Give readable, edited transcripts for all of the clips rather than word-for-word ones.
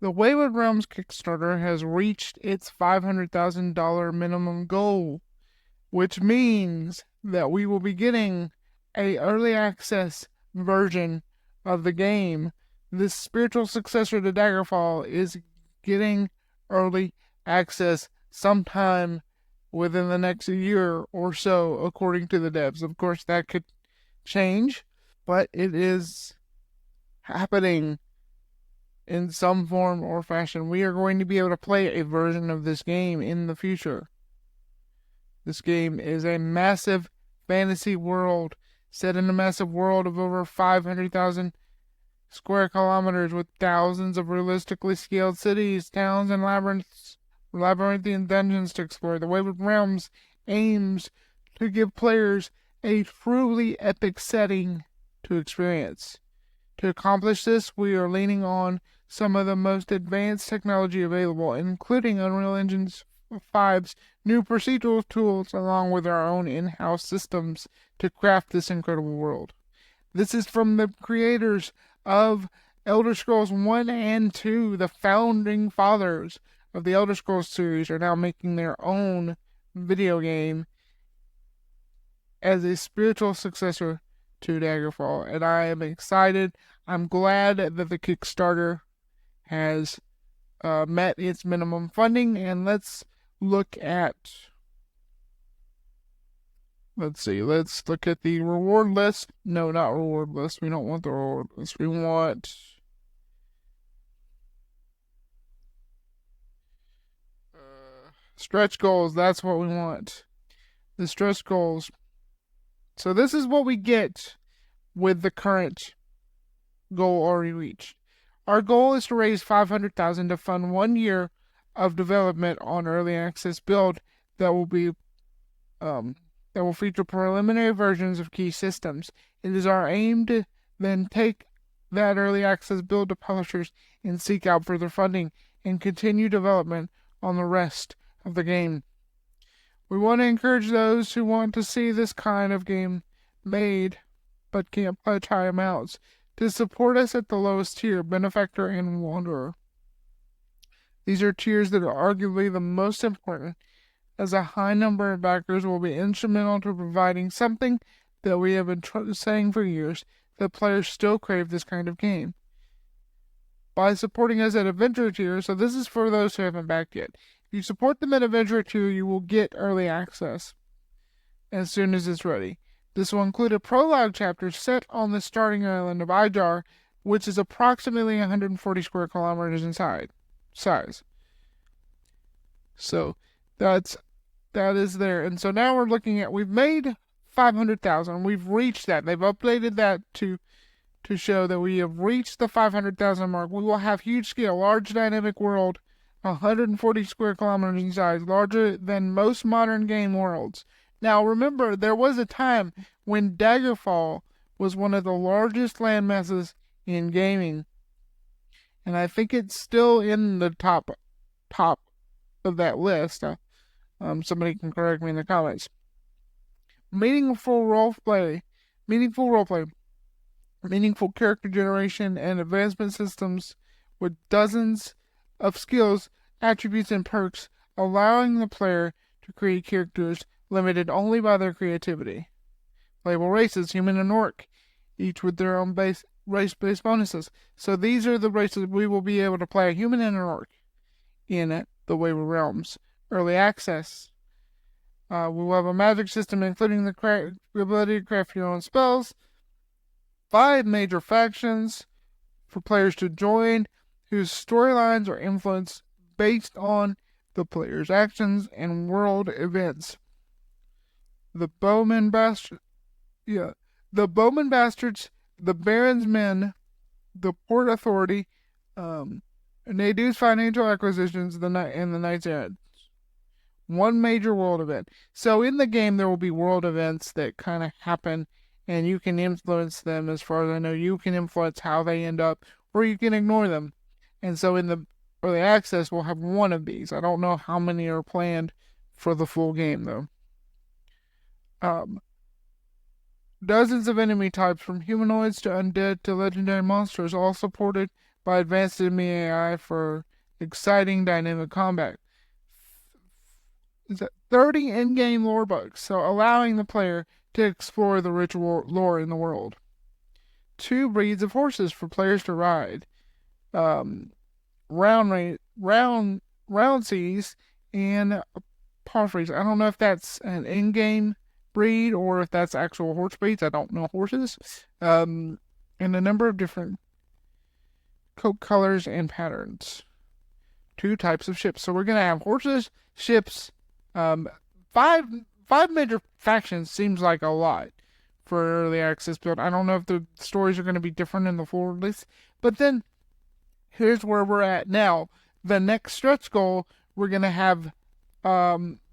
The Wayward Realms Kickstarter has reached its $500,000 minimum goal, which means that we will be getting a early access version of the game. This spiritual successor to Daggerfall is getting early access sometime within the next year or so, according to the devs. Of course, that could change, but it is happening in some form or fashion. We are going to be able to play a version of this game in the future. This game is a massive fantasy world set in a massive world of over 500,000 square kilometers with thousands of realistically scaled cities, towns, and labyrinthian dungeons to explore. The Wayward Realms aims to give players a truly epic setting to experience. To accomplish this, we are leaning on some of the most advanced technology available, including Unreal Engine 5's new procedural tools, along with our own in-house systems to craft this incredible world. This is from the creators of Elder Scrolls 1 and 2. The founding fathers of the Elder Scrolls series are now making their own video game as a spiritual successor to Daggerfall, and I am excited. I'm glad that the Kickstarter has met its minimum funding, and let's look at let's look at the reward list. No, not reward list. We don't want the reward list. We want stretch goals. That's what we want. The stretch goals. So this is what we get with the current goal already reached. Our goal is to raise $500,000 to fund 1 year of development on early access build that will feature preliminary versions of key systems. It is our aim to then take that early access build to publishers and seek out further funding and continue development on the rest of the game. We want to encourage those who want to see this kind of game made but can't pledge high amounts to support us at the lowest tier, Benefactor and Wanderer. These are tiers that are arguably the most important, as a high number of backers will be instrumental to providing something that we have been saying for years, that players still crave this kind of game. By supporting us at Adventure tier, so this is for those who haven't backed yet. If you support them at Adventure tier, you will get early access as soon as it's ready. This will include a prologue chapter set on the starting island of Ijar, which is approximately 140 square kilometers in size. So that is there. And so now we're looking at, we've made 500,000. We've reached that. They've updated that to show that we have reached the 500,000 mark. We will have huge scale, large dynamic world, 140 square kilometers in size, larger than most modern game worlds. Now remember, there was a time when Daggerfall was one of the largest land masses in gaming, and I think it's still in the top of that list. Somebody can correct me in the comments. Meaningful roleplay, meaningful character generation, and advancement systems with dozens of skills, attributes, and perks, allowing the player to create characters limited only by their creativity. Playable races, human and orc, each with their own race-based bonuses. So these are the races we will be able to play, a human and an orc, in the Wayward Realms. Early access. We will have a magic system including the ability to craft your own spells. 5 major factions for players to join, whose storylines are influenced based on the player's actions and world events. The Bowman Bastards, the Baron's Men, the Port Authority, Nadu's Financial Acquisitions, and the Knight's Errand. 1 major world event. So in the game there will be world events that kind of happen, and you can influence them. As far as I know, you can influence how they end up, or you can ignore them. And so in the early access, we'll have 1 of these. I don't know how many are planned for the full game, though. Dozens of enemy types, from humanoids to undead to legendary monsters, all supported by advanced enemy AI for exciting dynamic combat. Is that 30 in-game lore books, so allowing the player to explore the rich lore in the world. 2 breeds of horses for players to ride. Round seas and Palfreys. I don't know if that's an in-game breed or if that's actual horse breeds. I don't know horses. And a number of different coat colors and patterns. 2 types of ships. So we're gonna have horses, ships, five major factions seems like a lot for early access build. I don't know if the stories are going to be different in the full release, but then here's where we're at now. The next stretch goal, we're going to have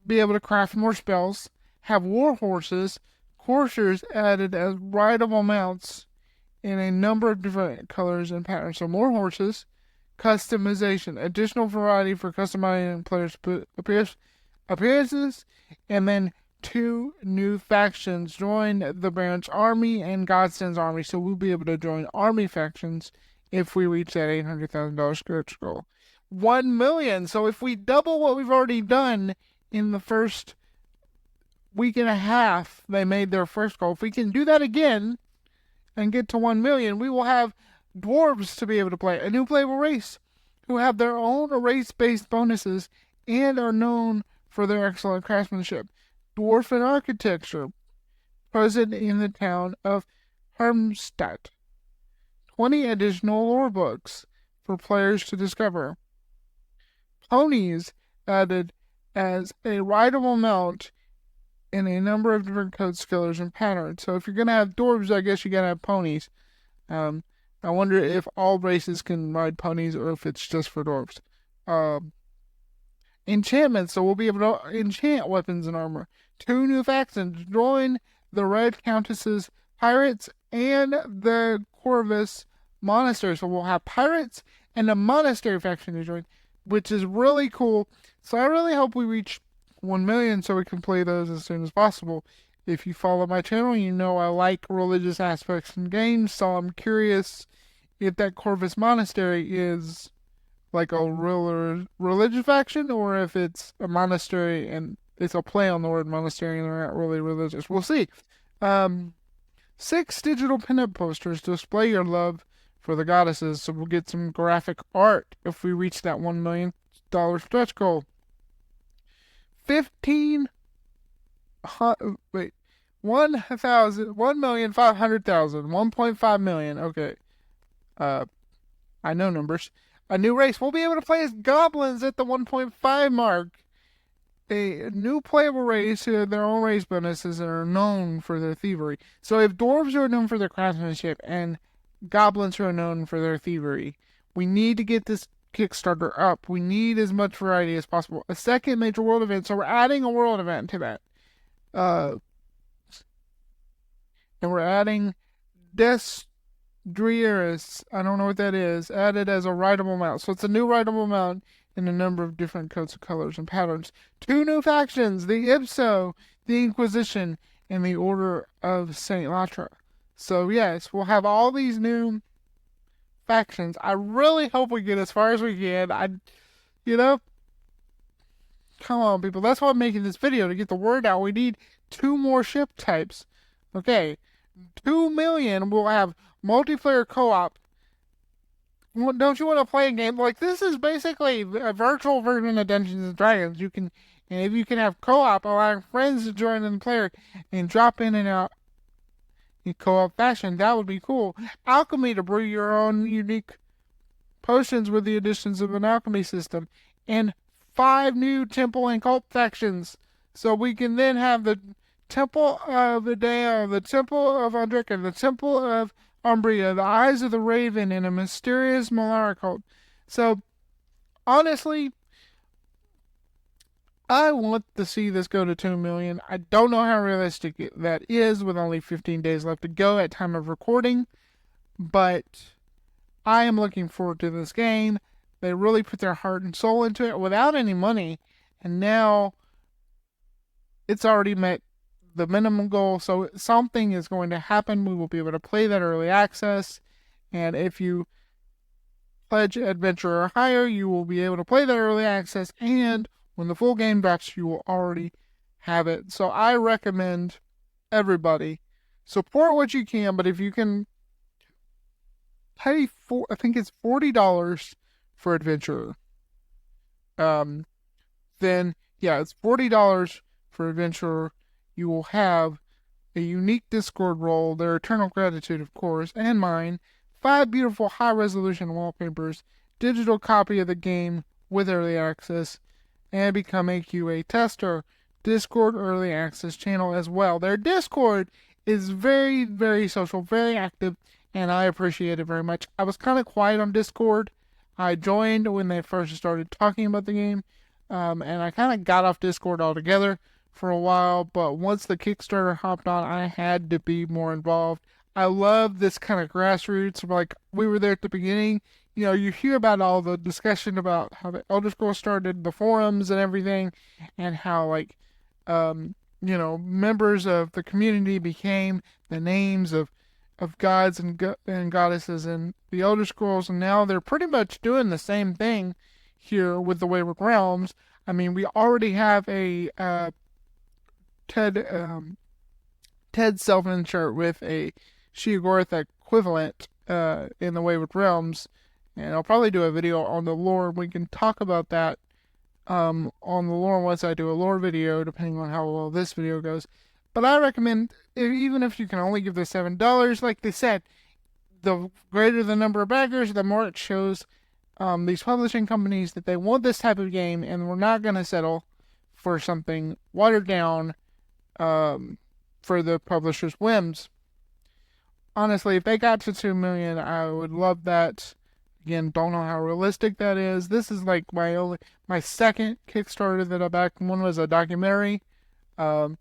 be able to craft more spells, have war horses, coursers added as rideable mounts in a number of different colors and patterns. So more horses, customization, additional variety for customizing players' appearances, and then 2 new factions join the Baron's army and Godsend's army. So we'll be able to join army factions if we reach that $800,000 stretch goal. 1 million. So if we double what we've already done in the first week and a half, they made their first goal. If we can do that again and get to 1 million, we will have dwarves to be able to play, a new playable race who have their own race-based bonuses and are known for their excellent craftsmanship. Dwarfen architecture, present in the town of Hermstadt. 20 additional lore books for players to discover. Ponies added as a rideable mount in a number of different coat colors and patterns. So if you're going to have dwarves, I guess you got to have ponies. I wonder if all races can ride ponies or if it's just for dwarves. Enchantments, so we'll be able to enchant weapons and armor. 2 new factions join the Red Countess's pirates and the Corvus monastery. So we'll have pirates and a monastery faction to join, which is really cool. So I really hope we reach 1 million so we can play those as soon as possible. If you follow my channel, you know I like religious aspects in games, so I'm curious if that Corvus monastery is like a real religious faction, or if it's a monastery and it's a play on the word monastery and they're not really religious. We'll see. 6 digital pinup posters to display your love for the goddesses, so we'll get some graphic art if we reach that $1 million stretch goal. 1,500,000, 1.5 million. Okay. I know numbers. A new race. We'll be able to play as goblins at the 1.5 mark. A new playable race who have their own race bonuses and are known for their thievery. So if dwarves are known for their craftsmanship and goblins who are known for their thievery, we need to get this Kickstarter up. We need as much variety as possible. A second major world event, so we're adding a world event to that. And we're adding Drieris, I don't know what that is, added as a rideable mount. So it's a new rideable mount in a number of different coats of colors and patterns. 2 new factions, the Ipso, the Inquisition, and the Order of St. Latra. So yes, we'll have all these new factions. I really hope we get as far as we can. Come on, people. That's why I'm making this video, to get the word out. We need 2 more ship types. Okay, 2 million. We'll have multiplayer co-op. Don't you want to play a game like this? Is basically a virtual version of Dungeons and Dragons. And if you can have co-op, allowing friends to join in the player and drop in and out in co-op fashion, that would be cool. Alchemy, to brew your own unique potions with the additions of an alchemy system, and 5 new temple and cult factions. So we can then have the Temple of Idea, the Temple of Andrika, the Temple of Umbria, the Eyes of the Raven, and a mysterious Malara cult. So, honestly, I want to see this go to 2 million. I don't know how realistic that is with only 15 days left to go at time of recording, but I am looking forward to this game. They really put their heart and soul into it without any money, and now it's already met the minimum goal, so something is going to happen. We will be able to play that early access, and if you pledge adventure or higher, you will be able to play the early access, and when the full game drops, you will already have it. So I recommend everybody support what you can, but if you can pay I think it's $40 for adventure, then yeah, it's $40 for adventure. You will have a unique Discord role, their eternal gratitude, of course, and mine, 5 beautiful high-resolution wallpapers, digital copy of the game with early access, and become a QA tester. Discord early access channel as well. Their Discord is very, very social, very active, and I appreciate it very much. I was kind of quiet on Discord. I joined when they first started talking about the game, and I kind of got off Discord altogether for a while, but once the Kickstarter hopped on, I had to be more involved. I love this kind of grassroots, like we were there at the beginning. You know, you hear about all the discussion about how the Elder Scrolls started, the forums and everything, and how like members of the community became the names of gods and goddesses in the Elder Scrolls, and now they're pretty much doing the same thing here with the Wayward Realms. I mean, we already have a Ted self-insert with a Sheogorath equivalent in the Wayward Realms, and I'll probably do a video on the lore. We can talk about that on the lore once I do a lore video, depending on how well this video goes. But I recommend, even if you can only give this $7, like they said, the greater the number of backers, the more it shows these publishing companies that they want this type of game, and we're not going to settle for something watered down for the publisher's whims. Honestly, if they got to 2 million, I would love that. Again, don't know how realistic that is. This is like my second Kickstarter that I backed. One was a documentary, and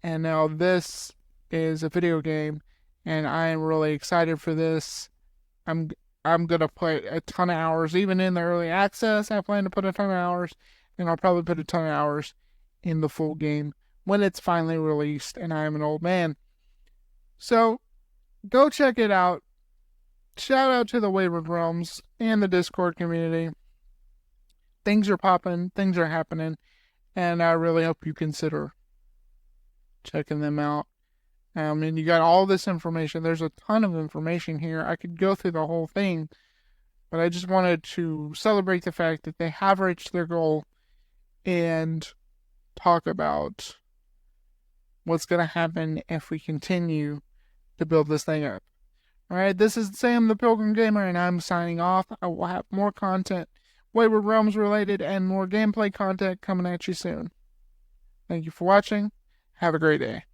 now this is a video game, and I am really excited for this. I'm gonna put a ton of hours, even in the early access. I plan to put a ton of hours, and I'll probably put a ton of hours in the full game when it's finally released, and I am an old man. So go check it out. Shout out to the Wayward Realms and the Discord community. Things are popping, things are happening, and I really hope you consider checking them out. And you got all this information. There's a ton of information here. I could go through the whole thing, but I just wanted to celebrate the fact that they have reached their goal and talk about what's going to happen if we continue to build this thing up. Alright, this is Sam the Pilgrim Gamer, and I'm signing off. I will have more content, Wayward Realms related, and more gameplay content coming at you soon. Thank you for watching. Have a great day.